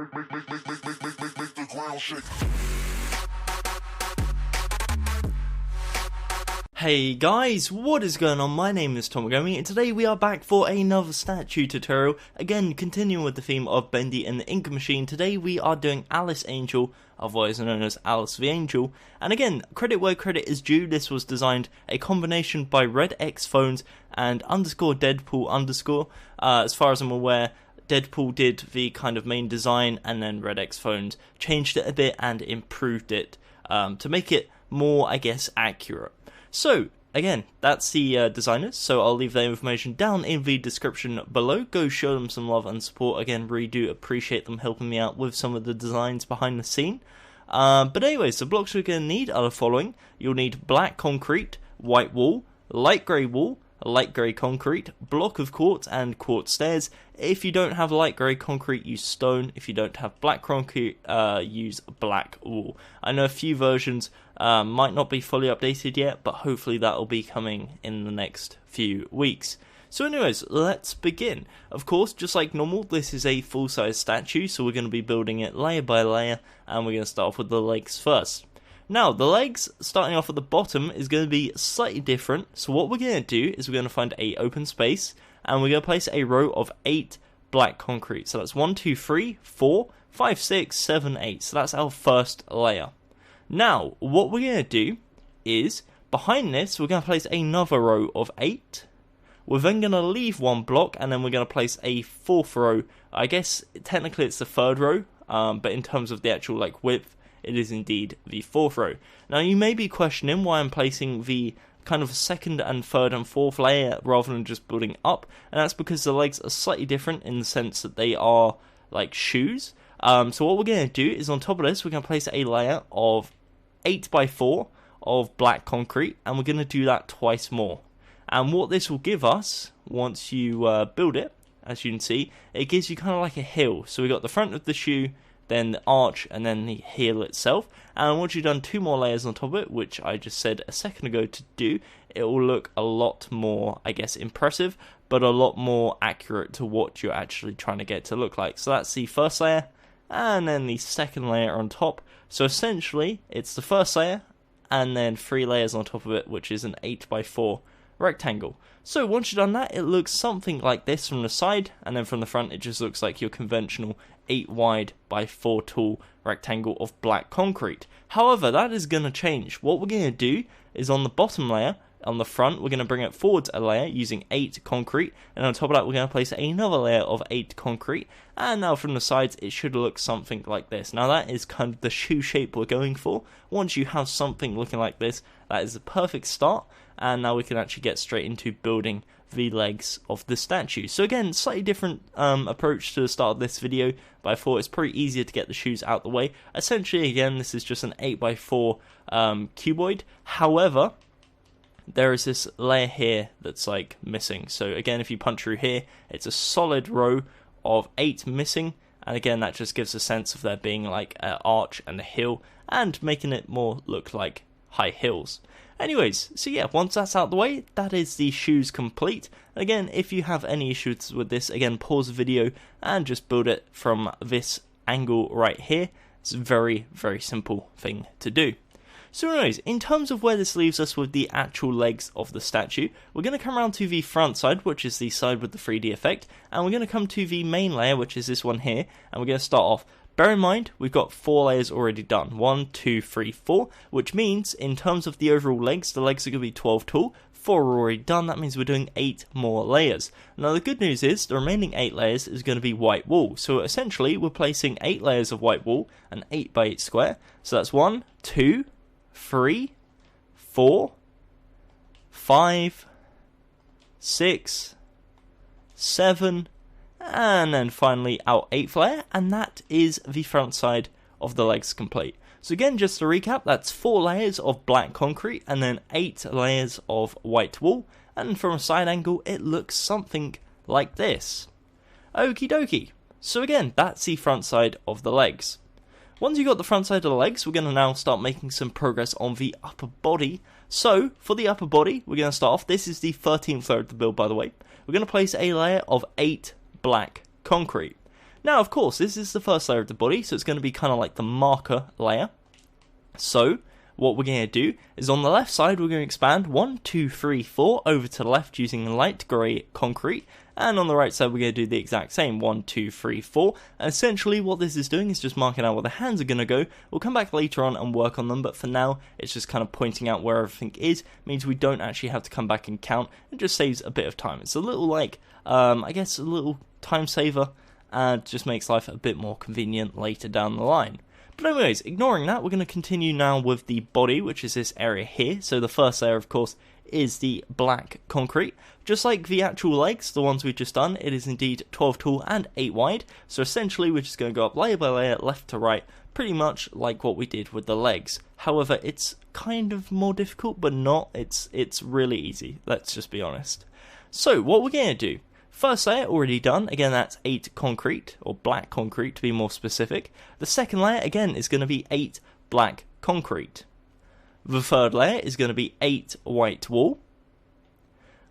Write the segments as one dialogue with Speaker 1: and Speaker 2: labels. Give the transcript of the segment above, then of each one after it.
Speaker 1: Make the ground shake.
Speaker 2: Hey guys, what is going on? My name is Gummy, and today we are back for another statue tutorial. Again, continuing with the theme of Bendy and the Ink Machine. Today we are doing Alice Angel, otherwise known as Alice the Angel. And again, credit where credit is due, this was designed a combination by RedXPhones and _Deadpool_. As far as I'm aware, Deadpool did the kind of main design, and then RedXPhones changed it a bit and improved it to make it more, I guess, accurate. So, again, that's the designers, so I'll leave their information down in the description below. Go show them some love and support. Again, really do appreciate them helping me out with some of the designs behind the scene. But anyways, the blocks we're going to need are the following. You'll need black concrete, white wall, light grey concrete, block of quartz, and quartz stairs. If you don't have light grey concrete, use stone. If you don't have black concrete, use black wall. I know a few versions might not be fully updated yet, but hopefully that will be coming in the next few weeks. So anyways, let's begin. Of course, just like normal, this is a full-size statue, so we're going to be building it layer by layer, and we're going to start off with the legs first. Now, the legs, starting off at the bottom, is going to be slightly different. So what we're going to do is we're going to find a open space, and we're going to place a row of 8 black concrete. So that's 1, 2, 3, 4, 5, 6, 7, 8. So that's our first layer. Now, what we're going to do is, behind this, we're going to place another row of 8. We're then going to leave one block, and then we're going to place a 4th row. I guess, technically it's the 3rd row, but in terms of the actual width, it is indeed the 4th row. Now you may be questioning why I'm placing the kind of 2nd and 3rd and 4th layer rather than just building up, and that's because the legs are slightly different in the sense that they are like shoes. So what we're going to do is on top of this we're going to place a layer of 8x4 of black concrete, and we're going to do that twice more. And what this will give us, once you build it, as you can see, it gives you kind of like a hill. So we've got the front of the shoe, then the arch, and then the heel itself. And once you've done 2 more layers on top of it, which I just said a second ago to do, it will look a lot more, I guess, impressive, but a lot more accurate to what you're actually trying to get to look like. So that's the first layer, and then the second layer on top. So essentially, it's the first layer, and then 3 layers on top of it, which is an 8x4 rectangle. So once you've done that, it looks something like this from the side, and then from the front it just looks like your conventional 8 wide by 4 tall rectangle of black concrete. However, that is going to change. What we're going to do is on the bottom layer, on the front, we're going to bring it forwards a layer using 8 concrete, and on top of that we're going to place another layer of 8 concrete, and now from the sides it should look something like this. Now that is kind of the shoe shape we're going for. Once you have something looking like this, that is the perfect start, and now we can actually get straight into building the legs of the statue. So again, slightly different approach to the start of this video, but I thought it's pretty easier to get the shoes out the way. Essentially, again, this is just an 8x4 cuboid. However, there is this layer here that's missing. So again, if you punch through here, it's a solid row of 8 missing, and again that just gives a sense of there being an arch and a hill, and making it more look like high hills. Anyways, so yeah, once that's out of the way, that is the shoes complete. Again, if you have any issues with this, again, pause the video and just build it from this angle right here. It's a very, very simple thing to do. So anyways, in terms of where this leaves us with the actual legs of the statue, we're going to come around to the front side, which is the side with the 3D effect, and we're going to come to the main layer, which is this one here, and we're going to start off. Bear in mind, we've got 4 layers already done. 1, 2, 3, 4, which means, in terms of the overall legs, the legs are going to be 12 tall. 4 are already done, that means we're doing 8 more layers. Now the good news is, the remaining 8 layers is going to be white wool. So essentially, we're placing 8 layers of white wool, an 8x8 square. So that's 1, 2, 3, 4, 5, 6, 7, and then finally our 8th layer, and that is the front side of the legs complete. So again, just to recap, that's 4 layers of black concrete and then 8 layers of white wool, and from a side angle it looks something like this. Okie dokie. So again, that's the front side of the legs. Once you've got the front side of the legs, we're going to now start making some progress on the upper body. So, for the upper body, we're going to start off, this is the 13th layer of the build by the way, we're going to place a layer of 8 black concrete. Now, of course, this is the first layer of the body, so it's going to be kind of like the marker layer. So what we're going to do is on the left side, we're going to expand 1, 2, 3, 4 over to the left using light grey concrete. And on the right side, we're going to do the exact same, 1, 2, 3, 4. And essentially what this is doing is just marking out where the hands are going to go. We'll come back later on and work on them, but for now, it's just kind of pointing out where everything is. It means we don't actually have to come back and count. It just saves a bit of time. It's a little like, I guess a little time saver, and just makes life a bit more convenient later down the line. But anyways, ignoring that, we're going to continue now with the body, which is this area here. So the first layer, of course, is the black concrete. Just like the actual legs, the ones we've just done, it is indeed 12 tall and 8 wide. So essentially, we're just going to go up layer by layer, left to right, pretty much like what we did with the legs. However, it's kind of more difficult, but not. It's really easy, let's just be honest. So what we're going to do, first layer already done, again that's 8 concrete, or black concrete to be more specific. The second layer again is going to be 8 black concrete. The third layer is going to be 8 white wool.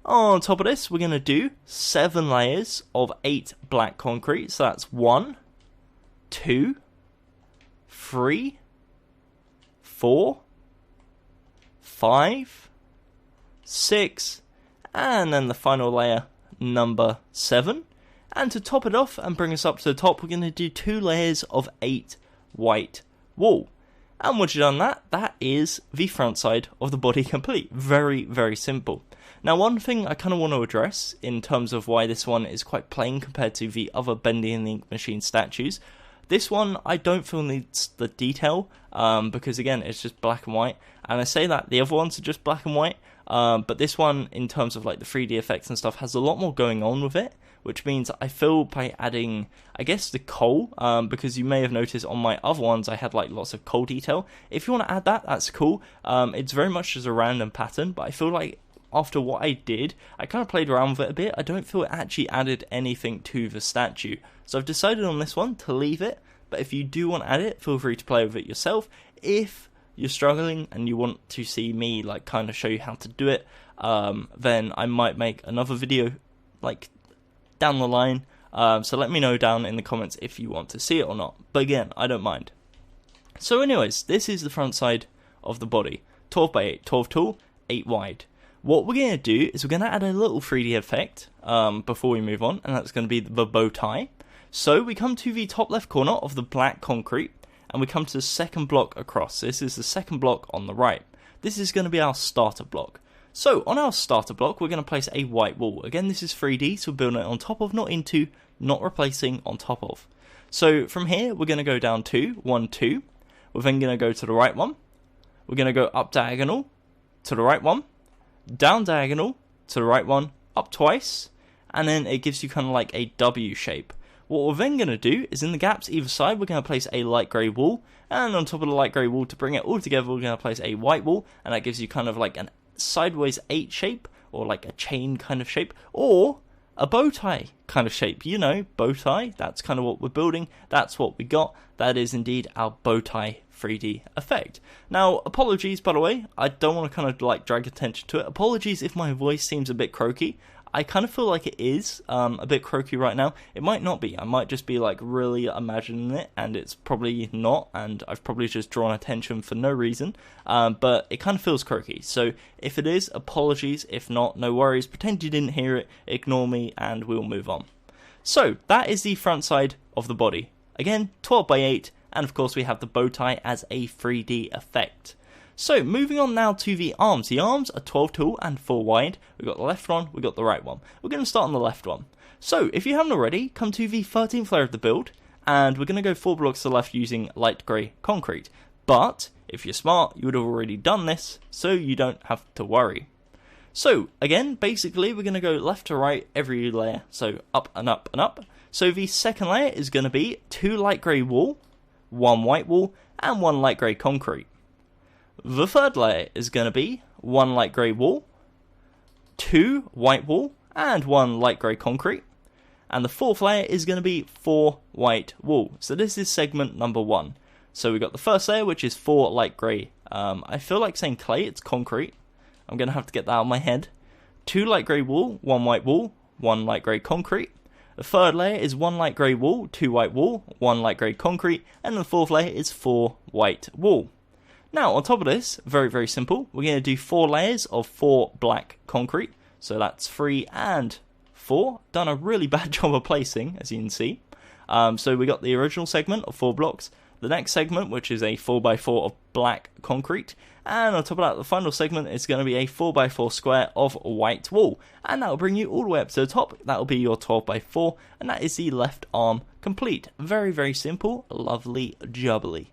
Speaker 2: On top of this, we're going to do 7 layers of 8 black concrete, so that's 1, 2, 3, 4, 5, 6, and then the final layer, number 7. And to top it off and bring us up to the top, we're going to do 2 layers of 8 white wool. And once you've done that, that is the front side of the body complete. Very, very simple. Now, one thing I kind of want to address in terms of why this one is quite plain compared to the other Bendy and the Ink Machine statues. This one, I don't feel needs the detail, because again, it's just black and white. And I say that, the other ones are just black and white, but this one, in terms of like the 3D effects and stuff, has a lot more going on with it. Which means I feel by adding, I guess, the coal, because you may have noticed on my other ones I had like lots of coal detail. If you want to add that, that's cool. It's very much just a random pattern, but I feel like after what I did, I kind of played around with it a bit. I don't feel it actually added anything to the statue. So I've decided on this one to leave it, but if you do want to add it, feel free to play with it yourself. If you're struggling and you want to see me like kind of show you how to do it, then I might make another video like down the line, so let me know down in the comments if you want to see it or not, but again, I don't mind. So anyways, this is the front side of the body, 12 by 8, 12 tall, 8 wide. What we're going to do is we're going to add a little 3D effect before we move on, and that's going to be the bow tie. So we come to the top left corner of the black concrete, and we come to the second block across. This is the second block on the right. This is going to be our starter block. So, on our starter block, we're going to place a white wool. Again, this is 3D, so we're building it on top of, not into, not replacing, on top of. So, from here, we're going to go down 2, 1, 2. We're then going to go to the right one. We're going to go up diagonal, to the right one. Down diagonal, to the right one, up twice. And then it gives you kind of like a W shape. What we're then going to do is in the gaps either side, we're going to place a light grey wool. And on top of the light grey wool, to bring it all together, we're going to place a white wool. And that gives you kind of like an sideways 8 shape, or like a chain kind of shape, or a bow tie kind of shape. You know, bow tie, that's kind of what we're building, that's what we got. That is indeed our bow tie 3D effect. Now, apologies by the way, I don't want to kind of like drag attention to it. Apologies if my voice seems a bit croaky. I kind of feel like it is a bit croaky right now. It might not be. I might just be like really imagining it, and it's probably not, and I've probably just drawn attention for no reason, but it kind of feels croaky. So if it is, apologies. If not, no worries. Pretend you didn't hear it, ignore me, and we'll move on. So that is the front side of the body. Again, 12 by 8, and of course we have the bow tie as a 3D effect. So, moving on now to the arms. The arms are 12 tall and 4 wide. We've got the left one, we've got the right one. We're going to start on the left one. So, if you haven't already, come to the 13th layer of the build, and we're going to go 4 blocks to the left using light grey concrete. But, if you're smart, you would have already done this, so you don't have to worry. So, again, basically, we're going to go left to right every layer, so up and up and up. So, the second layer is going to be 2 light grey wool, 1 white wool, and 1 light grey concrete. The third layer is going to be 1 light grey wool, 2 white wool, and 1 light grey concrete. And the fourth layer is going to be 4 white wool. So this is segment number 1. So we've got the first layer, which is 4 light grey. I feel like saying clay, it's concrete. I'm going to have to get that out of my head. 2 light grey wool, 1 white wool, 1 light grey concrete. The third layer is 1 light grey wool, 2 white wool, 1 light grey concrete, and the fourth layer is 4 white wool. Now, on top of this, very, very simple, we're going to do 4 layers of 4 black concrete. So that's 3 and 4. Done a really bad job of placing, as you can see. So we got the original segment of 4 blocks, the next segment, which is a 4x4 of black concrete, and on top of that, the final segment is going to be a 4x4 square of white wool, and that will bring you all the way up to the top. That will be your 12x4, and that is the left arm complete. Very, very simple, lovely jubbly.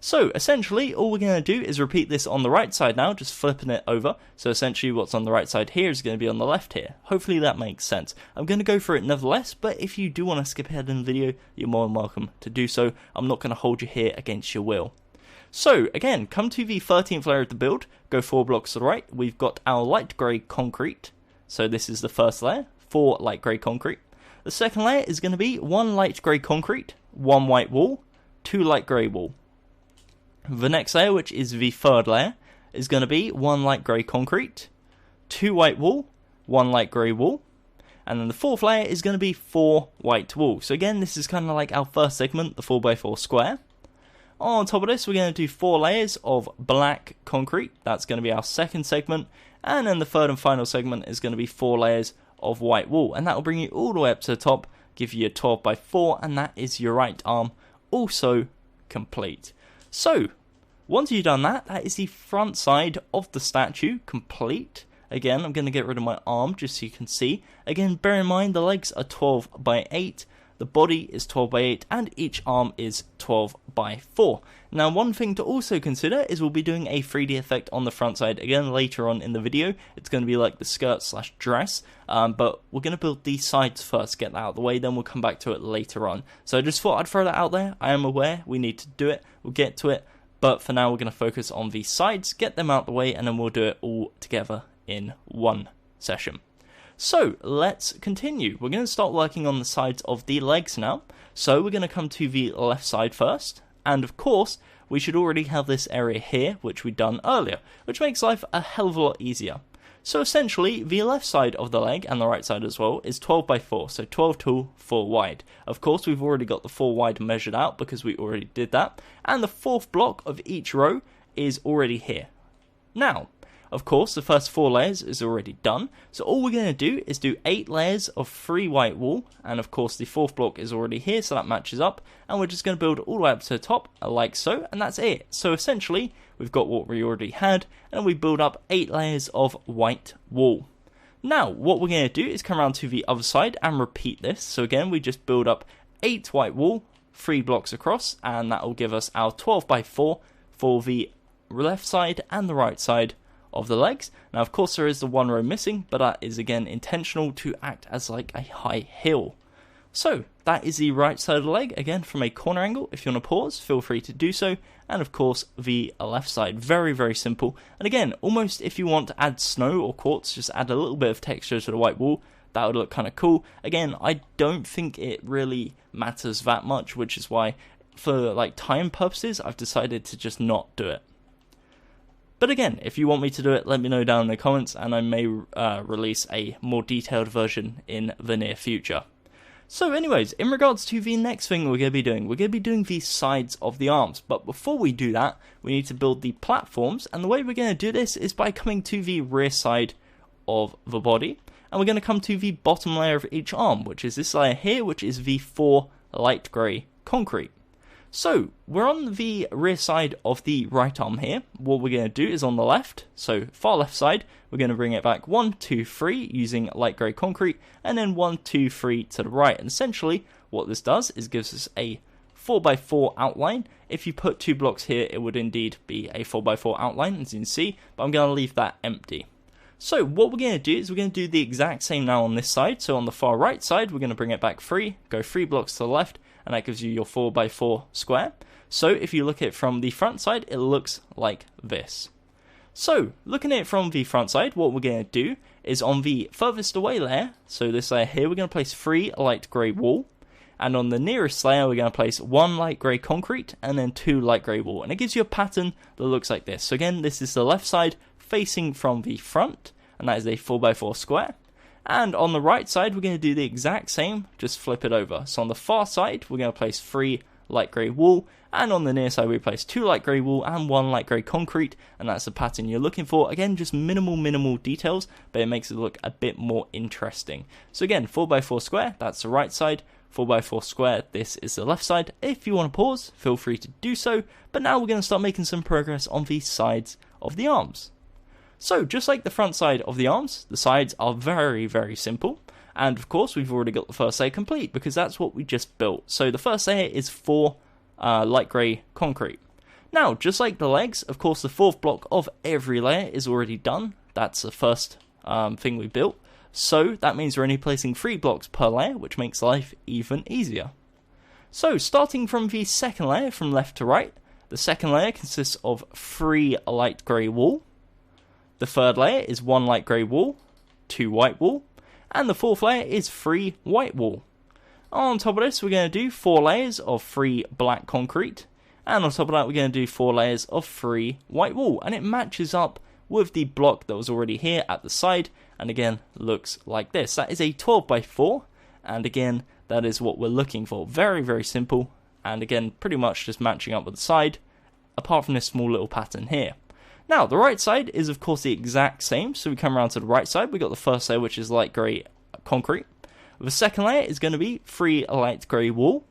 Speaker 2: So essentially, all we're going to do is repeat this on the right side now, just flipping it over. So essentially what's on the right side here is going to be on the left here. Hopefully that makes sense. I'm going to go for it nevertheless, but if you do want to skip ahead in the video, you're more than welcome to do so. I'm not going to hold you here against your will. So again, come to the 13th layer of the build, go 4 blocks to the right. We've got our light grey concrete. So this is the first layer, 4 light grey concrete. The second layer is going to be 1 light grey concrete, 1 white wool, 2 light grey wool. The next layer, which is the third layer, is going to be 1 light grey concrete, 2 white wool, 1 light grey wool, and then the fourth layer is going to be 4 white wool. So again, this is kind of like our first segment, the 4x4 square. On top of this, we're going to do 4 layers of black concrete. That's going to be our second segment, and then the third and final segment is going to be 4 layers of white wool, and that will bring you all the way up to the top, give you a 12x4, and that is your right arm also complete. So, once you've done that, that is the front side of the statue complete. Again, I'm going to get rid of my arm just so you can see. Again, bear in mind the legs are 12x8, the body is 12x8, and each arm is 12x4. Now, one thing to also consider is we'll be doing a 3D effect on the front side again later on in the video. It's going to be like the skirt slash dress, but we're going to build these sides first, get that out of the way, then we'll come back to it later on. So I just thought I'd throw that out there. I am aware we need to do it, we'll get to it, but for now we're going to focus on these sides, get them out of the way, and then we'll do it all together in one session. So let's continue. We're going to start working on the sides of the legs now. So we're going to come to the left side first, and of course we should already have this area here, which we've done earlier, which makes life a hell of a lot easier. So essentially, the left side of the leg, and the right side as well, is 12x4, so 12 tall, 4 wide. Of course, we've already got the 4 wide measured out because we already did that, and the fourth block of each row is already here. Now, of course, the first 4 layers is already done, so all we're going to do is do 8 layers of 3 white wool, and of course the fourth block is already here, so that matches up, and we're just going to build all the way up to the top, like so, and that's it. So essentially, we've got what we already had, and we build up 8 layers of white wool. Now, what we're going to do is come around to the other side and repeat this. So again, we just build up 8 white wool, 3 blocks across, and that will give us our 12x4 for the left side and the right side of the legs. Now, of course, there is the one row missing, but that is again intentional to act as like a high hill. So that is the right side of the leg, again from a corner angle. If you want to pause, feel free to do so. And of course the left side, very, very simple. And again, almost if you want to add snow or quartz, just add a little bit of texture to the white wool. That would look kind of cool. Again, I don't think it really matters that much, which is why for like time purposes I've decided to just not do it. But again, if you want me to do it, let me know down in the comments, and I may release a more detailed version in the near future. So anyways, in regards to the next thing we're going to be doing the sides of the arms. But before we do that, we need to build the platforms, and the way we're going to do this is by coming to the rear side of the body, and we're going to come to the bottom layer of each arm, which is this layer here, which is the 4 light grey concrete. So, we're on the rear side of the right arm here. What we're going to do is on the left, so far left side, we're going to bring it back 1, 2, 3 using light grey concrete, and then 1, 2, 3 to the right. And essentially, what this does is gives us a 4x4 outline. If you put 2 blocks here, it would indeed be a 4x4 outline, as you can see, but I'm going to leave that empty. So, what we're going to do is we're going to do the exact same now on this side. So, on the far right side, we're going to bring it back 3, go 3 blocks to the left, and that gives you your 4x4 square. So if you look at it from the front side, it looks like this. So looking at it from the front side, what we're going to do is on the furthest away layer, so this layer here, we're going to place 3 light grey wool, and on the nearest layer we're going to place 1 light grey concrete and then 2 light grey wool, and it gives you a pattern that looks like this. So again, this is the left side facing from the front, and that is a 4x4 square. And on the right side, we're going to do the exact same, just flip it over. So on the far side, we're going to place 3 light grey wool, and on the near side we place 2 light grey wool and 1 light grey concrete, and that's the pattern you're looking for. Again, just minimal details, but it makes it look a bit more interesting. So again, 4x4 square, that's the right side, 4x4 square, this is the left side. If you want to pause, feel free to do so, but now we're going to start making some progress on the sides of the arms. So just like the front side of the arms, the sides are very simple. And of course, we've already got the first layer complete because that's what we just built. So the first layer is 4 light grey concrete. Now, just like the legs, of course, the 4th block of every layer is already done. That's the first thing we built. So that means we're only placing 3 blocks per layer, which makes life even easier. So starting from the second layer from left to right, the second layer consists of 3 light grey wool. The third layer is 1 light grey wool, 2 white wool, and the 4th layer is 3 white wool. On top of this, we're going to do 4 layers of 3 black concrete, and on top of that, we're going to do 4 layers of 3 white wool, and it matches up with the block that was already here at the side, and again, looks like this. That is a 12x4, and again, that is what we're looking for. Very simple, and again, pretty much just matching up with the side, apart from this small little pattern here. Now, the right side is of course the exact same, so we come around to the right side, we got the first layer, which is light grey concrete. The second layer is going to be 3 light grey wool.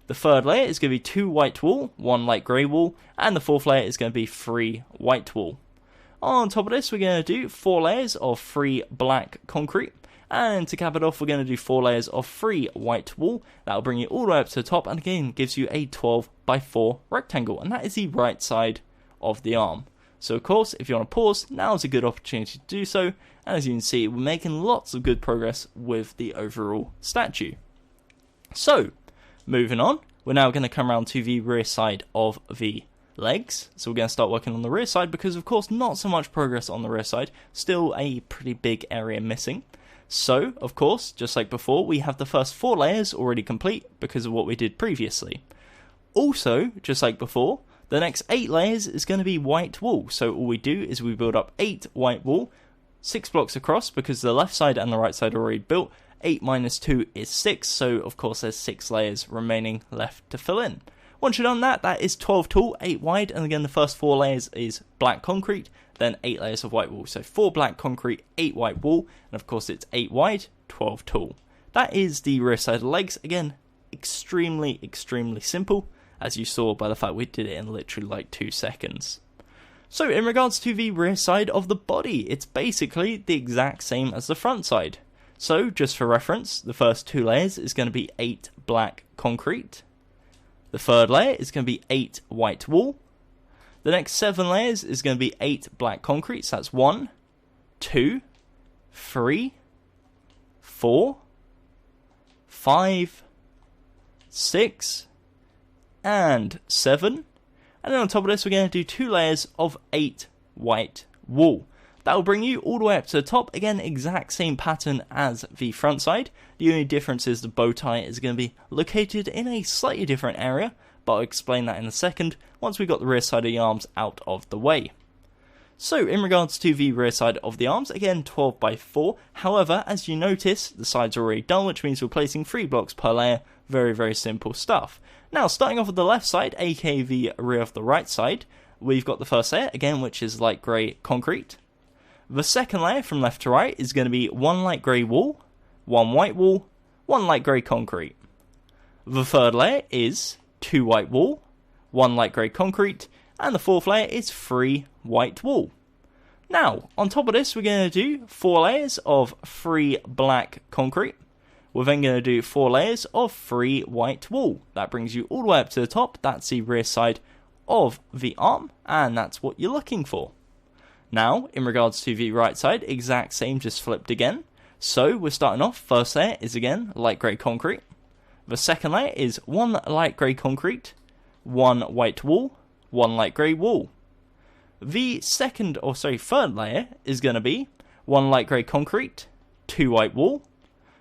Speaker 2: The third layer is going to be 2 white wool, 1 light grey wool, and the 4th layer is going to be 3 white wool. On top of this, we're going to do 4 layers of 3 black concrete, and to cap it off, we're going to do 4 layers of 3 white wool. That will bring you all the way up to the top, and again, gives you a 12x4 rectangle, and that is the right side of the arm. So of course, if you want to pause, now is a good opportunity to do so, and as you can see, we're making lots of good progress with the overall statue. So, moving on, we're now going to come around to the rear side of the legs. So we're going to start working on the rear side, because of course, not so much progress on the rear side, still a pretty big area missing. So, of course, just like before, we have the first 4 layers already complete, because of what we did previously. Also, just like before, the next 8 layers is going to be white wool, so all we do is we build up 8 white wool, 6 blocks across, because the left side and the right side are already built. 8 minus 2 is 6, so of course there's 6 layers remaining left to fill in. Once you've done that, that is 12 tall, 8 wide, and again the first 4 layers is black concrete, then 8 layers of white wool. So 4 black concrete, 8 white wool, and of course it's 8 wide, 12 tall. That is the rear side of the legs. Again, extremely simple, as you saw by the fact we did it in literally like 2 seconds. So in regards to the rear side of the body, it's basically the exact same as the front side. So just for reference, the first 2 layers is going to be 8 black concrete. The third layer is going to be 8 white wool. The next 7 layers is going to be 8 black concrete, so that's 1, 2, 3, 4, 5, 6, and 7, and then on top of this we're going to do 2 layers of 8 white wool. That will bring you all the way up to the top. Again, exact same pattern as the front side. The only difference is the bow tie is going to be located in a slightly different area, but I'll explain that in a second once we've got the rear side of the arms out of the way. So in regards to the rear side of the arms, again 12x4, however, as you notice, the sides are already done, which means we're placing 3 blocks per layer. Very simple stuff. Now, starting off with the left side, aka the rear of the right side, we've got the first layer, again, which is light grey concrete. The second layer from left to right is going to be 1 light grey wool, 1 white wool, 1 light grey concrete. The third layer is 2 white wool, 1 light grey concrete, and the 4th layer is 3 white wool. Now, on top of this, we're going to do 4 layers of 3 black concrete. We're then going to do 4 layers of 3 white wool. That brings you all the way up to the top. That's the rear side of the arm, and that's what you're looking for. Now, in regards to the right side, exact same, just flipped again. So, we're starting off, first layer is again light grey concrete. The second layer is 1 light grey concrete, 1 white wool, 1 light grey wool. The third layer is going to be 1 light grey concrete, 2 white wool,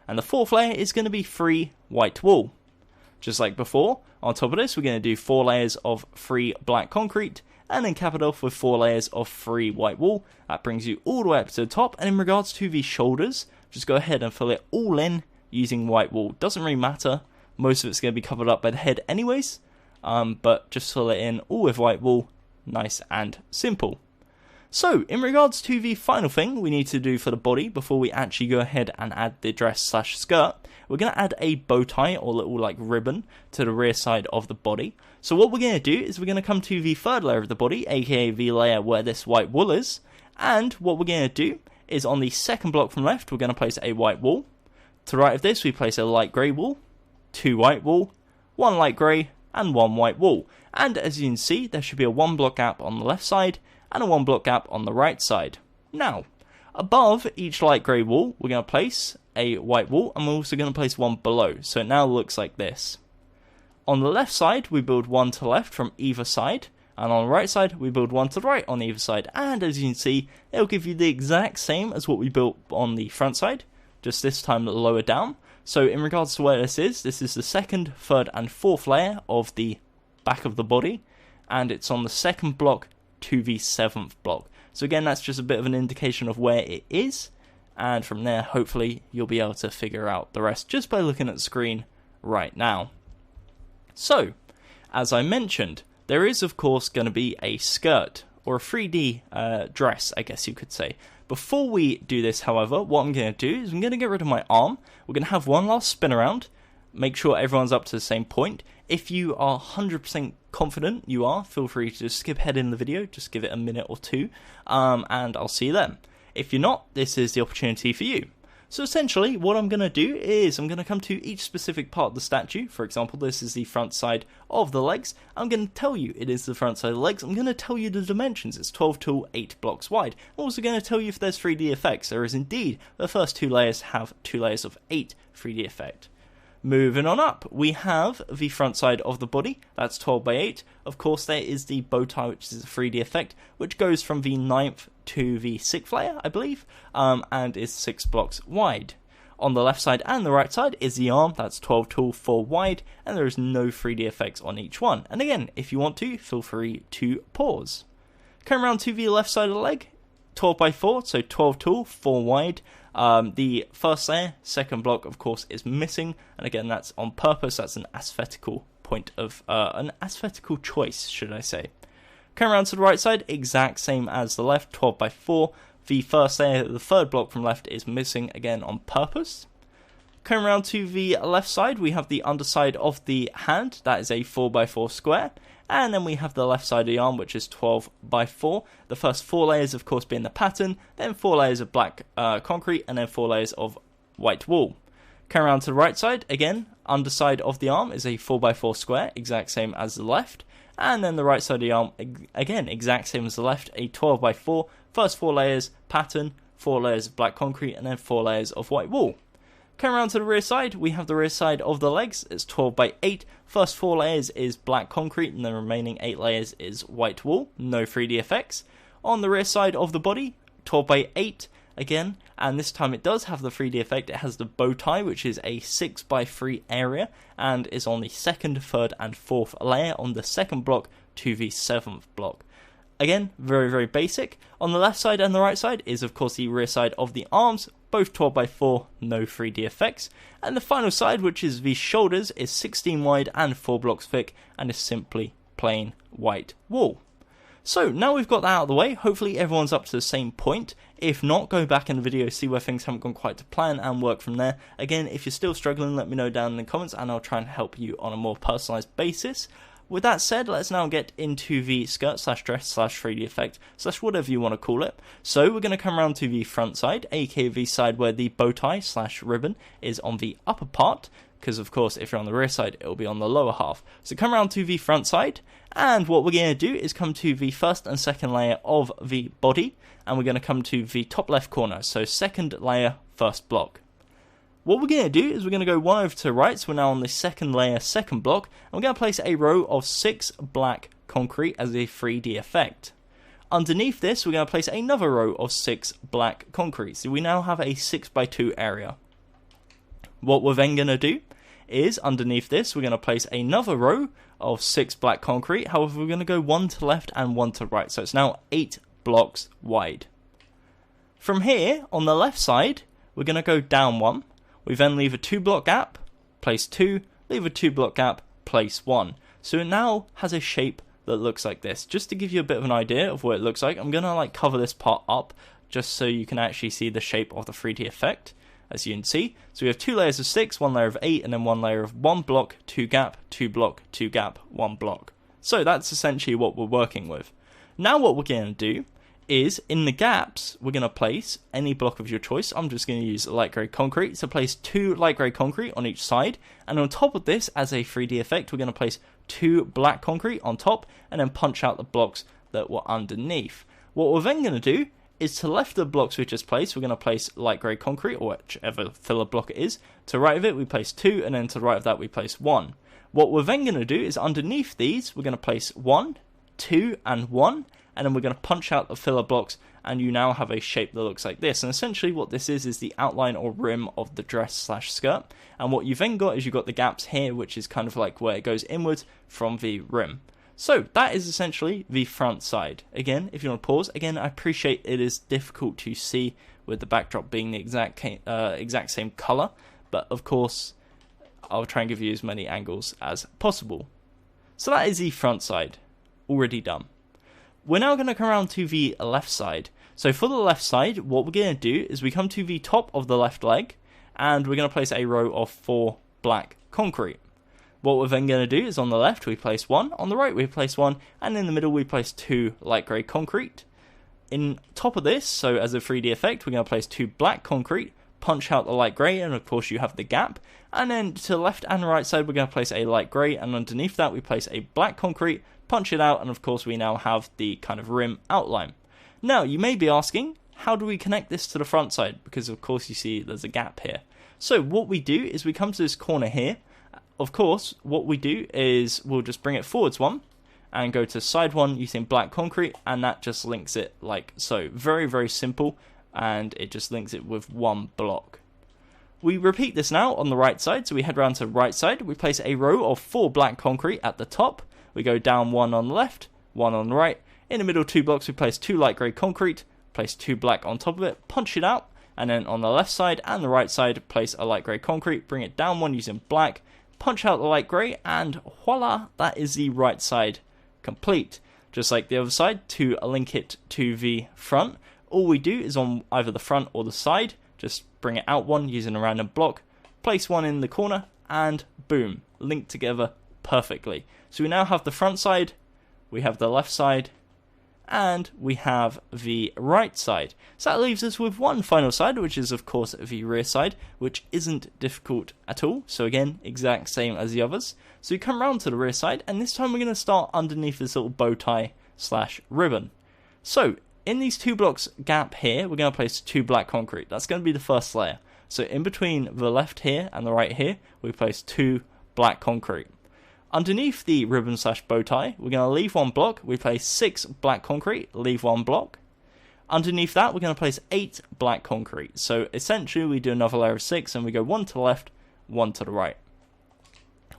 Speaker 2: and the 4th layer is going to be 3 white wool. Just like before, on top of this we're going to do 4 layers of 3 black concrete, and then cap it off with 4 layers of 3 white wool. That brings you all the way up to the top, and in regards to the shoulders, just go ahead and fill it all in using white wool. Doesn't really matter, most of it's going to be covered up by the head anyways, but just fill it in all with white wool, nice and simple. So, in regards to the final thing we need to do for the body before we actually go ahead and add the dress slash skirt, we're going to add a bow tie or little like ribbon to the rear side of the body. So what we're going to do is we're going to come to the third layer of the body, aka the layer where this white wool is, and what we're going to do is on the second block from left we're going to place a white wool. To the right of this we place a light grey wool, 2 white wool, 1 light grey and 1 white wool. And as you can see there should be a 1 block gap on the left side and a 1 block gap on the right side. Now, above each light grey wool, we're going to place a white wool, and we're also going to place one below, so it now looks like this. On the left side, we build one to the left from either side, and on the right side, we build one to the right on either side, and as you can see, it'll give you the exact same as what we built on the front side, just this time lower down. So in regards to where this is the second, third, and fourth layer of the back of the body, and it's on the second block to the 7th block. So again, that's just a bit of an indication of where it is, and from there hopefully you'll be able to figure out the rest just by looking at the screen right now. So, as I mentioned, there is of course going to be a skirt, or a 3D dress, I guess you could say. Before we do this, however, what I'm going to do is I'm going to get rid of my arm. We're going to have one last spin around, make sure everyone's up to the same point. If you are 100% confident you are, feel free to just skip ahead in the video, just give it a minute or two, and I'll see you then. If you're not, this is the opportunity for you. So essentially, what I'm going to do is I'm going to come to each specific part of the statue. For example, this is the front side of the legs. I'm going to tell you it is the front side of the legs. I'm going to tell you the dimensions. It's 12 to 8 blocks wide. I'm also going to tell you if there's 3D effects. There is indeed. The first 2 layers have 2 layers of 8 3D effect. Moving on up, we have the front side of the body, that's 12 by 8. Of course, there is the bow tie, which is a 3D effect, which goes from the 9th to the 6th layer, I believe, and is 6 blocks wide. On the left side and the right side is the arm, that's 12 tall, 4 wide, and there is no 3D effects on each one. And again, if you want to, feel free to pause. Come around to the left side of the leg, 12 by 4, so 12 tall, 4 wide. The first layer, second block, of course, is missing, and again, that's on purpose. That's an aesthetical point of an aesthetical choice, should I say. Come around to the right side, exact same as the left, 12 by 4. The first layer, the third block from left, is missing, again on purpose. Come around to the left side, we have the underside of the hand, that is a 4 by 4 square. And then we have the left side of the arm, which is 12 by 4. The first 4 layers, of course, being the pattern, then 4 layers of black concrete, and then 4 layers of white wool. Come around to the right side, again, underside of the arm is a 4 by 4 square, exact same as the left. And then the right side of the arm, again, exact same as the left, a 12 by 4. First 4 layers, pattern, 4 layers of black concrete, and then 4 layers of white wool. Come around to the rear side, we have the rear side of the legs, it's 12 by 8, first 4 layers is black concrete and the remaining 8 layers is white wool, no 3D effects. On the rear side of the body, 12 by 8 again, and this time it does have the 3D effect. It has the bow tie, which is a 6 by 3 area and is on the second, third and fourth layer on the second block to the 7th block. Again, very, very basic. On the left side and the right side is, of course, the rear side of the arms, both 12 by 4, no 3D effects. And the final side, which is the shoulders, is 16 wide and 4 blocks thick, and is simply plain white wool. So, now we've got that out of the way, hopefully everyone's up to the same point. If not, go back in the video, see where things haven't gone quite to plan, and work from there. Again, if you're still struggling, let me know down in the comments, and I'll try and help you on a more personalised basis. With that said, let's now get into the skirt slash dress slash 3D effect slash whatever you want to call it. So we're going to come around to the front side, aka the side where the bow tie slash ribbon is on the upper part, because of course if you're on the rear side it will be on the lower half. So come around to the front side, and what we're going to do is come to the first and second layer of the body, and we're going to come to the top left corner, so second layer, first block. What we're going to do is we're going to go one over to the right, so we're now on the second layer, second block, and we're going to place a row of 6 black concrete as a 3D effect. Underneath this, we're going to place another row of 6 black concrete, so we now have a 6 by 2 area. What we're then going to do is, underneath this, we're going to place another row of 6 black concrete, however we're going to go one to the left and one to the right, so it's now 8 blocks wide. From here, on the left side, we're going to go down 1. We then leave a 2 block gap, place 2, leave a 2 block gap, place 1. So it now has a shape that looks like this. Just to give you a bit of an idea of what it looks like, I'm going to cover this part up just so you can actually see the shape of the 3D effect, as you can see. So we have 2 layers of 6, 1 layer of 8, and then 1 layer of 1 block, 2 gap, 2 block, 2 gap, 1 block. So that's essentially what we're working with. Now what we're going to do is, in the gaps, we're going to place any block of your choice. I'm just going to use light grey concrete, so place 2 light grey concrete on each side, and on top of this, as a 3D effect, we're going to place 2 black concrete on top, and then punch out the blocks that were underneath. What we're then going to do is, to left of the blocks we just placed, we're going to place light grey concrete, or whichever filler block it is. To right of it, we place 2, and then to the right of that, we place 1. What we're then going to do is, underneath these, we're going to place 1, 2, and 1, and then we're going to punch out the filler blocks, and you now have a shape that looks like this. And essentially what this is the outline or rim of the dress slash skirt. And what you've then got is you've got the gaps here, which is kind of like where it goes inwards from the rim. So that is essentially the front side. Again, if you want to pause, again, I appreciate it is difficult to see with the backdrop being the exact same color, but of course I'll try and give you as many angles as possible. So that is the front side, already done. We're now going to come around to the left side. So for the left side, what we're going to do is we come to the top of the left leg, and we're going to place a row of 4 black concrete. What we're then going to do is, on the left we place 1, on the right we place 1, and in the middle we place 2 light grey concrete. In top of this, so as a 3D effect, we're going to place 2 black concrete, punch out the light grey, and of course you have the gap. And then to the left and right side we're going to place a light grey, and underneath that we place a black concrete, punch it out, and of course we now have the kind of rim outline. Now you may be asking, how do we connect this to the front side? Because of course you see there's a gap here. So what we do is we come to this corner here. Of course what we do is we'll just bring it forwards 1 and go to side 1 using black concrete, and that just links it like so. Very, very simple, and it just links it with 1 block. We repeat this now on the right side, so we head around to the right side. We place a row of 4 black concrete at the top. We go down 1 on the left, 1 on the right. In the middle 2 blocks we place 2 light grey concrete, place 2 black on top of it, punch it out, and then on the left side and the right side place a light grey concrete, bring it down 1 using black, punch out the light grey, and voila, that is the right side complete. Just like the other side, to link it to the front, all we do is on either the front or the side, just bring it out 1 using a random block, place 1 in the corner, and boom, linked together perfectly. So we now have the front side, we have the left side, and we have the right side. So that leaves us with one final side, which is of course the rear side, which isn't difficult at all. So again, exact same as the others. So we come around to the rear side, and this time we're going to start underneath this little bow tie slash ribbon. So in these 2 blocks gap here, we're going to place 2 black concrete. That's going to be the first layer. So in between the left here and the right here, we place 2 black concrete. Underneath the ribbon slash bow tie, we're going to leave 1 block. We place 6 black concrete, leave 1 block. Underneath that, we're going to place 8 black concrete. So essentially, we do another layer of 6, and we go 1 to the left, 1 to the right.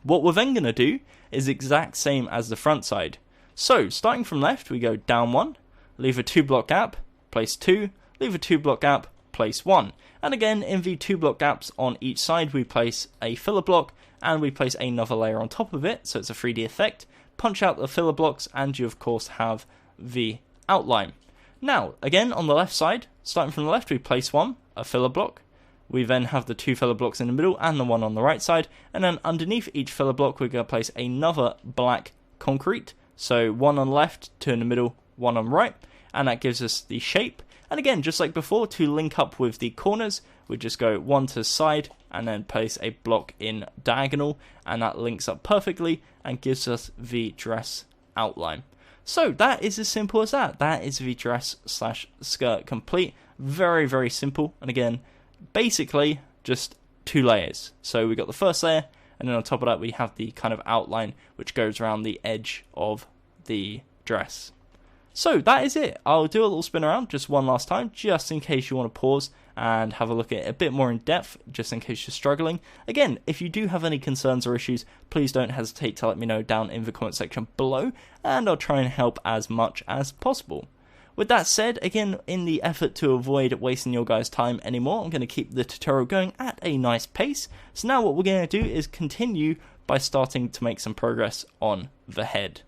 Speaker 2: What we're then going to do is exact same as the front side. So starting from left, we go down 1, leave a 2 block gap, place 2, leave a 2 block gap, place 1. And again, in the 2 block gaps on each side, we place a filler block, and we place another layer on top of it, so it's a 3D effect. Punch out the filler blocks, and you of course have the outline. Now, again on the left side, starting from the left, we place 1, a filler block. We then have the 2 filler blocks in the middle and the 1 on the right side, and then underneath each filler block we're going to place another black concrete. So 1 on the left, 2 in the middle, 1 on the right, and that gives us the shape. And again, just like before, to link up with the corners, we just go 1 to the side and then place a block in diagonal, and that links up perfectly and gives us the dress outline. So that is as simple as that. That is the dress slash skirt complete. Very, very simple. And again, basically just 2 layers. So we got the first layer, and then on top of that we have the kind of outline which goes around the edge of the dress. So that is it. I'll do a little spin around just one last time, just in case you want to pause and have a look at it a bit more in depth, just in case you're struggling. Again, if you do have any concerns or issues, please don't hesitate to let me know down in the comment section below, and I'll try and help as much as possible. With that said, again, in the effort to avoid wasting your guys' time anymore, I'm going to keep the tutorial going at a nice pace. So now what we're going to do is continue by starting to make some progress on the head.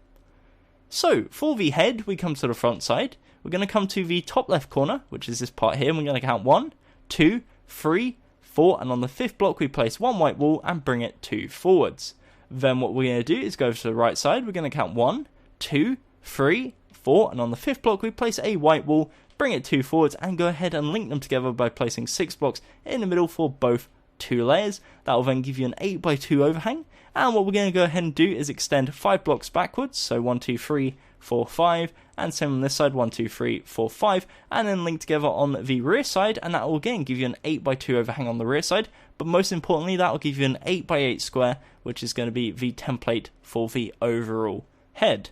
Speaker 2: So for the head, we come to the front side. We're going to come to the top left corner, which is this part here, and we're going to count 1, 2, 3, 4, and on the 5th block we place 1 white wool and bring it 2 forwards. Then what we're going to do is go to the right side. We're going to count 1, 2, 3, 4, and on the 5th block we place a white wool, bring it 2 forwards, and go ahead and link them together by placing 6 blocks in the middle for both 2 layers. That will then give you an 8x2 overhang. And what we're going to go ahead and do is extend 5 blocks backwards, so 1, 2, 3, 4, 5, and same on this side, 1, 2, 3, 4, 5, and then link together on the rear side, and that will again give you an 8x2 overhang on the rear side, but most importantly that will give you an 8x8 square, which is going to be the template for the overall head.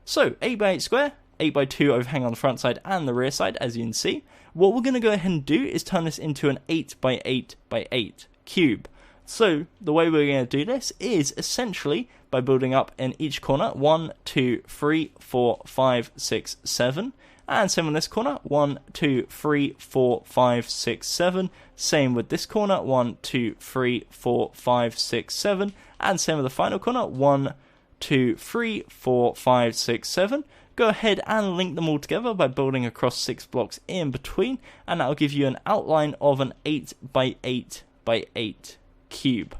Speaker 2: So 8x8 square, 8x2 overhang on the front side and the rear side, as you can see. What we're going to go ahead and do is turn this into an 8x8x8 cube. So the way we're going to do this is essentially by building up in each corner 1, 2, 3, 4, 5, 6, 7, and same on this corner 1, 2, 3, 4, 5, 6, 7. Same with this corner 1, 2, 3, 4, 5, 6, 7, and same with the final corner 1, 2, 3, 4, 5, 6, 7. Go ahead and link them all together by building across 6 blocks in between, and that will give you an outline of an 8x8x8 cube.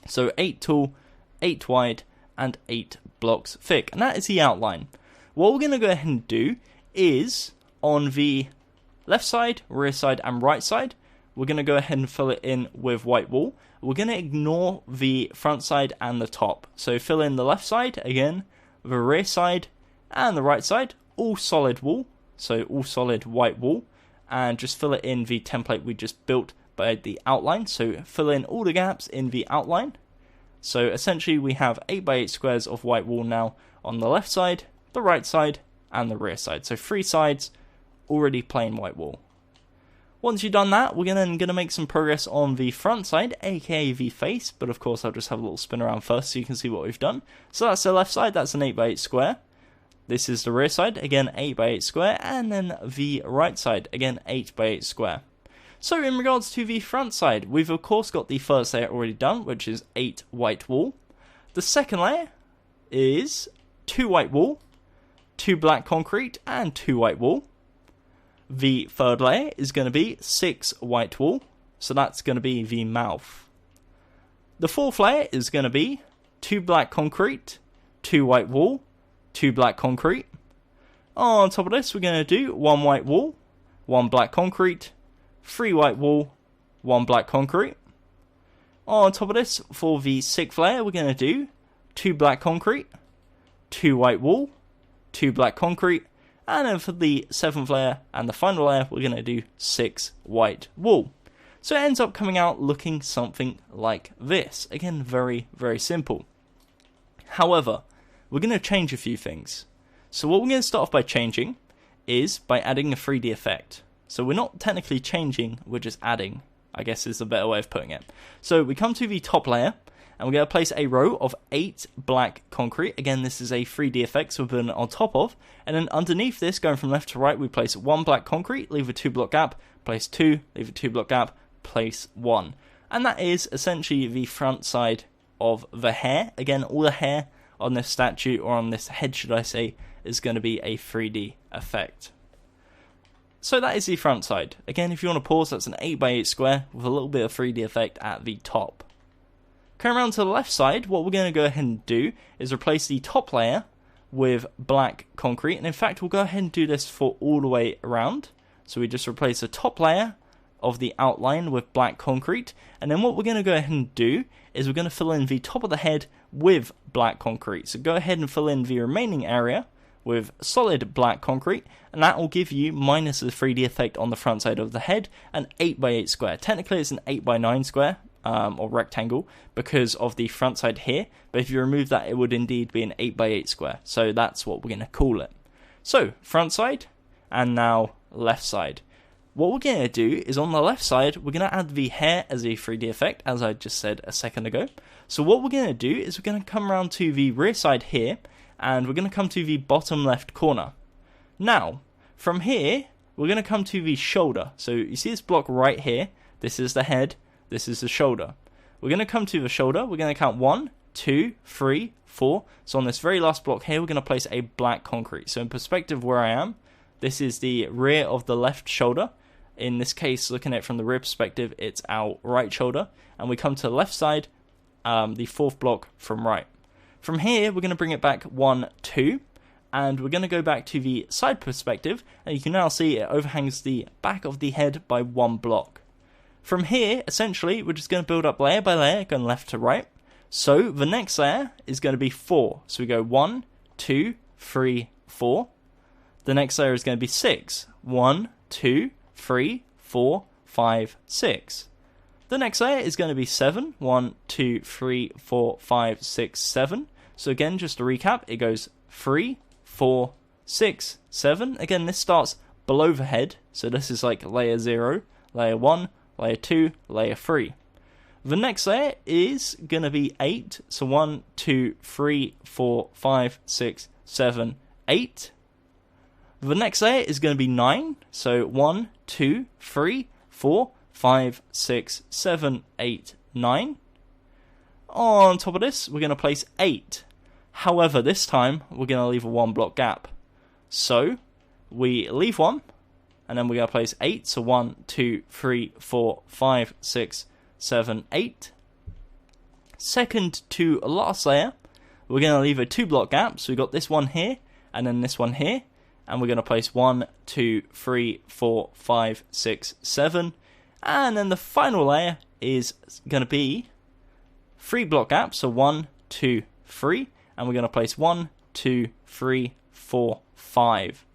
Speaker 2: So 8 tall, 8 wide, and 8 blocks thick, and that is the outline. What we're going to go ahead and do is on the left side, rear side, and right side, we're going to go ahead and fill it in with white wool. We're going to ignore the front side and the top. So fill in the left side again, the rear side, and the right side, all solid wool, so all solid white wool, and just fill it in the template we just built by the outline. So fill in all the gaps in the outline. So essentially we have 8x8 squares of white wool now on the left side, the right side, and the rear side. So 3 sides, already plain white wool. Once you've done that, we're going to make some progress on the front side, aka the face, but of course I'll just have a little spin around first so you can see what we've done. So that's the left side, that's an 8x8 square. This is the rear side, again 8x8 square, and then the right side, again 8x8 square. So in regards to the front side, we've of course got the first layer already done, which is 8 white wool. The second layer is 2 white wool, 2 black concrete, and 2 white wool. The third layer is going to be 6 white wool, so that's going to be the mouth. The fourth layer is going to be 2 black concrete, 2 white wool, 2 black concrete. On top of this, we're going to do 1 white wool, 1 black concrete, 3 white wool, 1 black concrete. On top of this, for the 6th layer, we're going to do 2 black concrete, 2 white wool, 2 black concrete, and then for the 7th layer and the final layer, we're going to do 6 white wool. So it ends up coming out looking something like this. Again, very, very simple. However, we're going to change a few things. So what we're going to start off by changing is by adding a 3D effect. So we're not technically changing, we're just adding, I guess is a better way of putting it. So we come to the top layer, and we're going to place a row of 8 black concrete. Again, this is a 3D effect, so we're putting it on top of. And then underneath this, going from left to right, we place 1 black concrete, leave a 2 block gap, place 2, leave a 2 block gap, place 1. And that is essentially the front side of the hair. Again, all the hair on this statue, or on this head should I say, is going to be a 3D effect. So that is the front side. Again, if you want to pause, that's an 8x8 square with a little bit of 3D effect at the top. Coming around to the left side, what we're going to go ahead and do is replace the top layer with black concrete, and in fact we'll go ahead and do this for all the way around. So we just replace the top layer of the outline with black concrete, and then what we're going to go ahead and do is we're going to fill in the top of the head with black concrete. So go ahead and fill in the remaining area with solid black concrete, and that will give you, minus the 3D effect on the front side of the head, an 8x8 square. Technically it's an 8x9 square, or rectangle, because of the front side here, but if you remove that it would indeed be an 8x8 square. So that's what we're going to call it. So front side, and now left side. What we're going to do is on the left side, we're going to add the hair as a 3D effect, as I just said a second ago. So what we're going to do is we're going to come around to the rear side here, and we're going to come to the bottom left corner. Now, From here, we're going to come to the shoulder. So you see this block right here. This is the head. This is the shoulder. We're going to come to the shoulder. We're going to count 1, 2, 3, 4. So on this very last block here, we're going to place a black concrete. So in perspective where I am, this is the rear of the left shoulder. In this case, looking at it from the rear perspective, it's our right shoulder. And we come to the left side, the fourth block from right. From here, we're going to bring it back 1, 2. And we're going to go back to the side perspective. And you can now see it overhangs the back of the head by 1 block. From here, essentially, we're just going to build up layer by layer, going left to right. So the next layer is going to be 4. So we go 1, 2, 3, 4. The next layer is going to be 6. 1, 2, 3, 4, 5, 6. The next layer is going to be 7. 1, 2, 3, 4, 5, 6, 7. So again, just to recap, it goes 3, 4, 6, 7. Again, this starts below the head. So this is like layer 0, layer 1, layer 2, layer 3. The next layer is going to be 8. So 1, 2, 3, 4, 5, 6, 7, 8. The next layer is going to be 9. So 1, 2, 3, 4, 5, 6, 7, 8, 9. On top of this, we're going to place 8. However, this time, we're going to leave a 1 block gap. So we leave 1. And then we're going to place 8. So 1, 2, 3, 4, 5, 6, 7, 8. Second to last layer, we're going to leave a 2 block gap. So we've got this one here, and then this one here. And we're going to place 1, 2, 3, 4, 5, 6, 7. And then the final layer is going to be 3 block gaps. So 1, 2, 3. And we're going to place 1, 2, 3, 4, 5.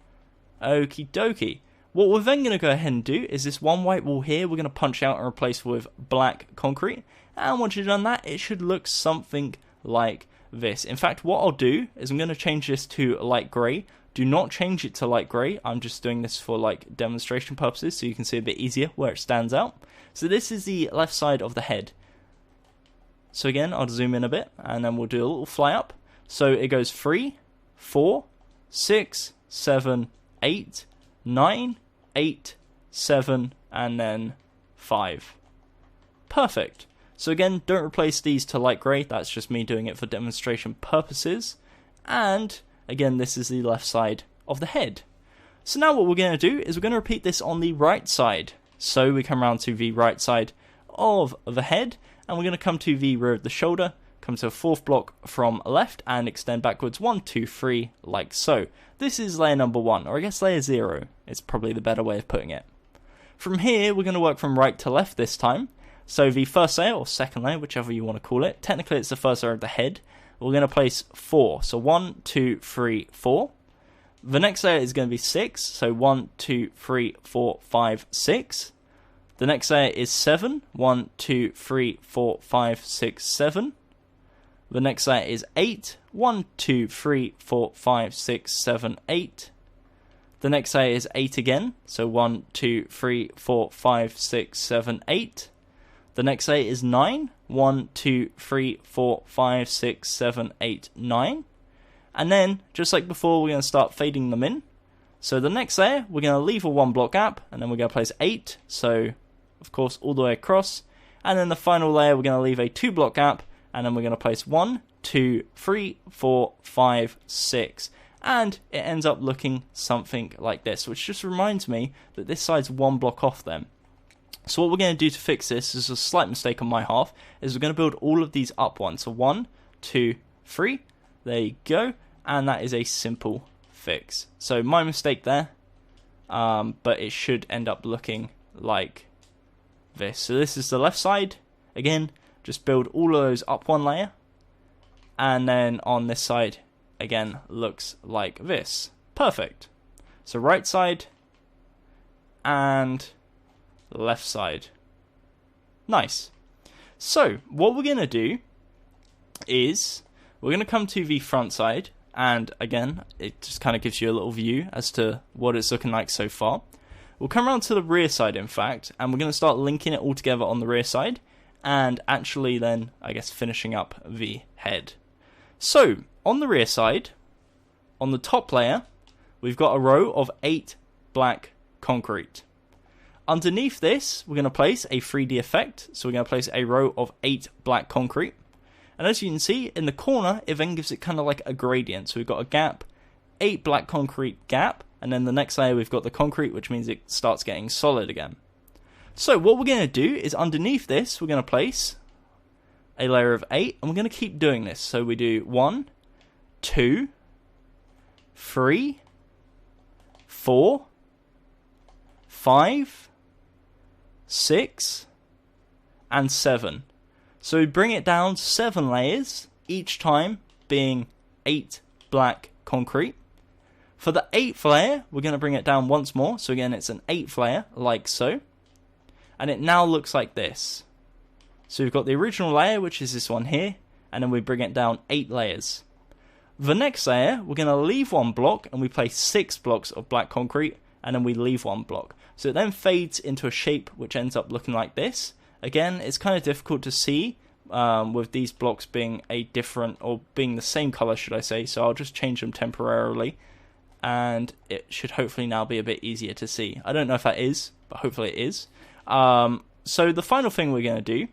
Speaker 2: Okie dokie. What we're then going to go ahead and do is this one white wall here, we're going to punch out and replace with black concrete. And once you've done that, it should look something like this. In fact, what I'll do is I'm going to change this to light grey. Do not change it to light grey. I'm just doing this for like demonstration purposes so you can see a bit easier where it stands out. So this is the left side of the head. So again, I'll zoom in a bit and then we'll do a little fly up. So it goes 3, 4, 6, 7, 8, 9, 8, 7, and then 5. Perfect. So again, don't replace these to light grey. That's just me doing it for demonstration purposes. And again, this is the left side of the head. So now what we're going to do is we're going to repeat this on the right side. So we come around to the right side of the head, and we're going to come to the rear of the shoulder, come to a 4th block from left, and extend backwards 1, 2, 3, like so. This is layer number 1, or I guess layer 0 is probably the better way of putting it. From here, we're going to work from right to left this time. So the first layer, or second layer, whichever you want to call it, technically it's the first layer of the head. We're going to place 4. So 1, 2, 3, 4. The next layer is going to be 6. So 1, 2, 3, 4, 5, 6. The next layer is 7. 1, 2, 3, 4, 5, 6, 7. The next layer is 8. 1, 2, 3, 4, 5, 6, 7, 8. The next layer is 8 again. So 1, 2, 3, 4, 5, 6, 7, 8. The next layer is 9. 1, 2, 3, 4, 5, 6, 7, 8, 9. And then, just like before, we're going to start fading them in. So the next layer, we're going to leave a 1 block gap, and then we're going to place 8. So, of course, all the way across. And then the final layer, we're going to leave a 2 block gap, and then we're going to place 1, 2, 3, 4, 5, 6. And it ends up looking something like this, which just reminds me that this side's 1 block off then. So what we're going to do to fix this is a slight mistake on my half, is we're going to build all of these up one. So 1, 2, 3, there you go, and that is a simple fix. So my mistake there, but it should end up looking like this. So this is the left side. Again, just build all of those up 1 layer, and then on this side, again, looks like this. Perfect. So right side, and left side. Nice. So what we're going to do is we're going to come to the front side, and again it just kind of gives you a little view as to what it's looking like so far. We'll come around to the rear side in fact, and we're going to start linking it all together on the rear side, and actually then I guess finishing up the head. So on the rear side, on the top layer, we've got a row of 8 black concrete. Underneath this, we're going to place a 3D effect. So we're going to place a row of 8 black concrete. And as you can see, in the corner, it then gives it kind of like a gradient. So we've got a gap, 8 black concrete gap, and then the next layer we've got the concrete, which means it starts getting solid again. So what we're going to do is underneath this, we're going to place a layer of 8, and we're going to keep doing this. So we do 1, 2, 3, 4, 5, 6, and 7. So we bring it down 7 layers, each time being 8 black concrete. For the 8th layer, we're going to bring it down once more. So again, it's an 8th layer, like so. And it now looks like this. So we've got the original layer, which is this one here, and then we bring it down 8 layers. The next layer, we're going to leave 1 block, and we place 6 blocks of black concrete, and then we leave 1 block. So it then fades into a shape which ends up looking like this. Again, it's kind of difficult to see with these blocks being a different, or being the same color, should I say. So I'll just change them temporarily, and it should hopefully now be a bit easier to see. I don't know if that is, but hopefully it is. So the final thing we're going to do,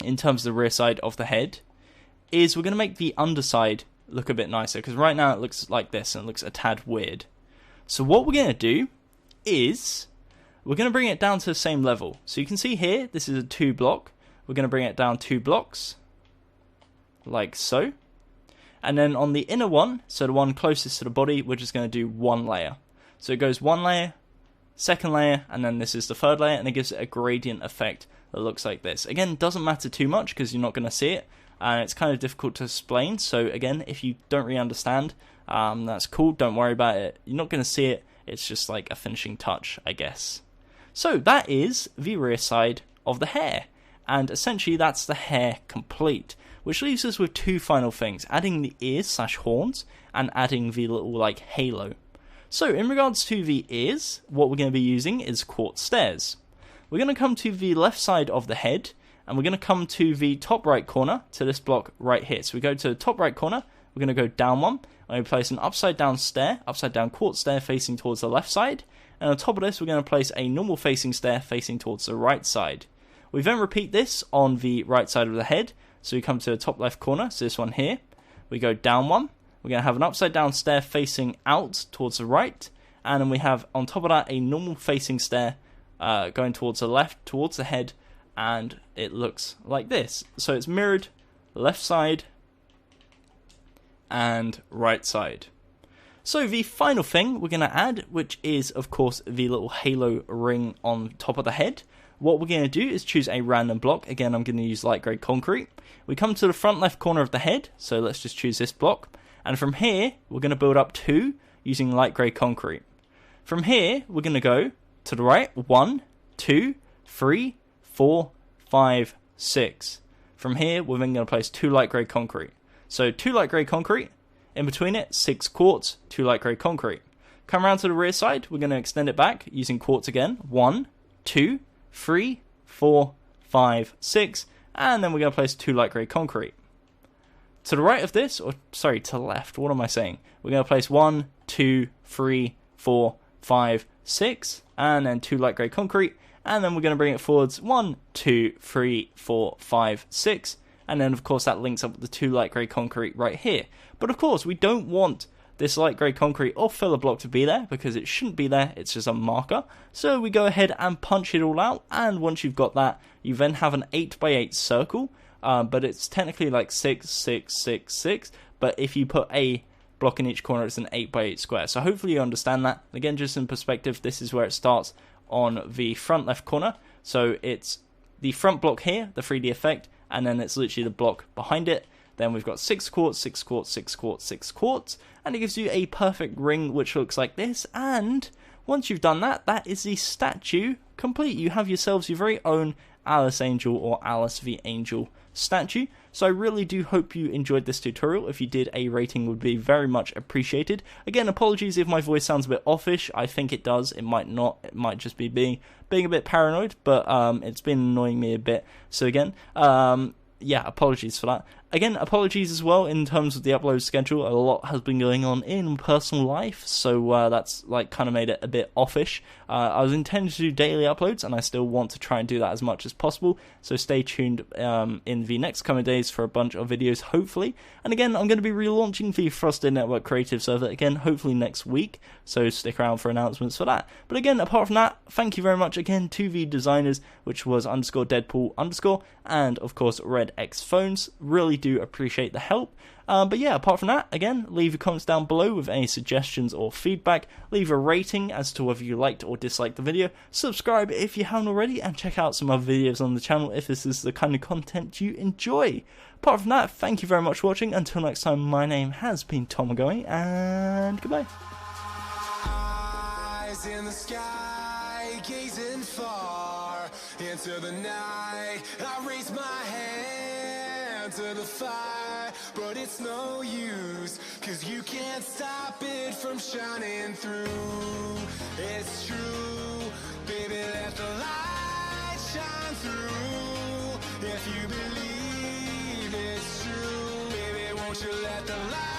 Speaker 2: in terms of the rear side of the head, is we're going to make the underside look a bit nicer, because right now it looks like this, and it looks a tad weird. So what we're going to do is we're going to bring it down to the same level. So you can see here, this is a 2 block. We're going to bring it down 2 blocks, like so. And then on the inner one, so the one closest to the body, we're just going to do 1 layer. So it goes 1 layer, 2nd layer, and then this is the 3rd layer, and it gives it a gradient effect that looks like this. Again, doesn't matter too much because you're not going to see it, and it's kind of difficult to explain. So again, if you don't really understand, that's cool, don't worry about it. You're not going to see it, it's just like a finishing touch, I guess. So that is the rear side of the hair, and essentially that's the hair complete, which leaves us with 2 final things, adding the ears / horns, and adding the little like halo. So in regards to the ears, what we're going to be using is quartz stairs. We're going to come to the left side of the head, and we're going to come to the top right corner, to this block right here. So we go to the top right corner, we're going to go down 1, and we place an upside down quartz stair facing towards the left side, and on top of this we're going to place a normal facing stair facing towards the right side. We then repeat this on the right side of the head, so we come to the top left corner, so this one here, we go down 1, we're going to have an upside down stair facing out towards the right, and then we have on top of that a normal facing stair going towards the left, towards the head, and it looks like this. So it's mirrored left side and right side. So the final thing we're going to add, which is of course the little halo ring on top of the head. What we're going to do is choose a random block. Again, I'm going to use light grey concrete. We come to the front left corner of the head, so let's just choose this block. And from here, we're going to build up 2 using light grey concrete. From here, we're going to go to the right, 1, 2, 3, 4, 5, 6. From here, we're then going to place 2 light grey concrete. So 2 light grey concrete, in between it, 6 quartz, 2 light grey concrete. Come around to the rear side, we're going to extend it back using quartz again, 1, 2, 3, 4, 5, 6, and then we're going to place 2 light grey concrete. To the right of this, or sorry, to the left, what am I saying? We're going to place 1, 2, 3, 4, 5, 6, and then 2 light grey concrete, and then we're going to bring it forwards 1, 2, 3, 4, 5, 6, and then of course that links up with the 2 light grey concrete right here. But of course we don't want this light grey concrete or filler block to be there, because it shouldn't be there, it's just a marker. So we go ahead and punch it all out, and once you've got that, you then have an 8x8 circle, but it's technically like 6, 6, 6, 6, but if you put a block in each corner, it's an 8x8 square. So hopefully you understand that. Again, just in perspective, this is where it starts on the front left corner. So it's the front block here, the 3D effect, and then it's literally the block behind it. Then we've got 6 quartz, 6 quartz, 6 quartz, 6 quartz, and it gives you a perfect ring which looks like this. And once you've done that, that is the statue complete. You have yourselves your very own Alice Angel or Alice the Angel statue. So I really do hope you enjoyed this tutorial. If you did, a rating would be very much appreciated. Again, apologies if my voice sounds a bit offish. I think it does. It might not. It might just be being a bit paranoid, but it's been annoying me a bit. So again, yeah, apologies for that. Again, apologies as well in terms of the upload schedule. A lot has been going on in personal life, so that's like kind of made it a bit offish. I was intending to do daily uploads, and I still want to try and do that as much as possible. So stay tuned in the next coming days for a bunch of videos, hopefully. And again, I'm going to be relaunching the Frosted Network Creative Server again, hopefully next week. So stick around for announcements for that. But again, apart from that, thank you very much again to the designers, which was _Deadpool_ and of course RedXPhones. Really do appreciate the help. But yeah, apart from that, again, leave your comments down below with any suggestions or feedback. Leave a rating as to whether you liked or disliked the video. Subscribe if you haven't already, and check out some other videos on the channel if this is the kind of content you enjoy. Apart from that, thank you very much for watching. Until next time, my name has been Gummy, and goodbye.
Speaker 1: Eyes in the sky, gazing far into the night. I raise my hand to the fire, but it's no use, 'cause you can't stop it from shining through. It's true, baby, let the light shine through. If you believe it's true, baby, won't you let the light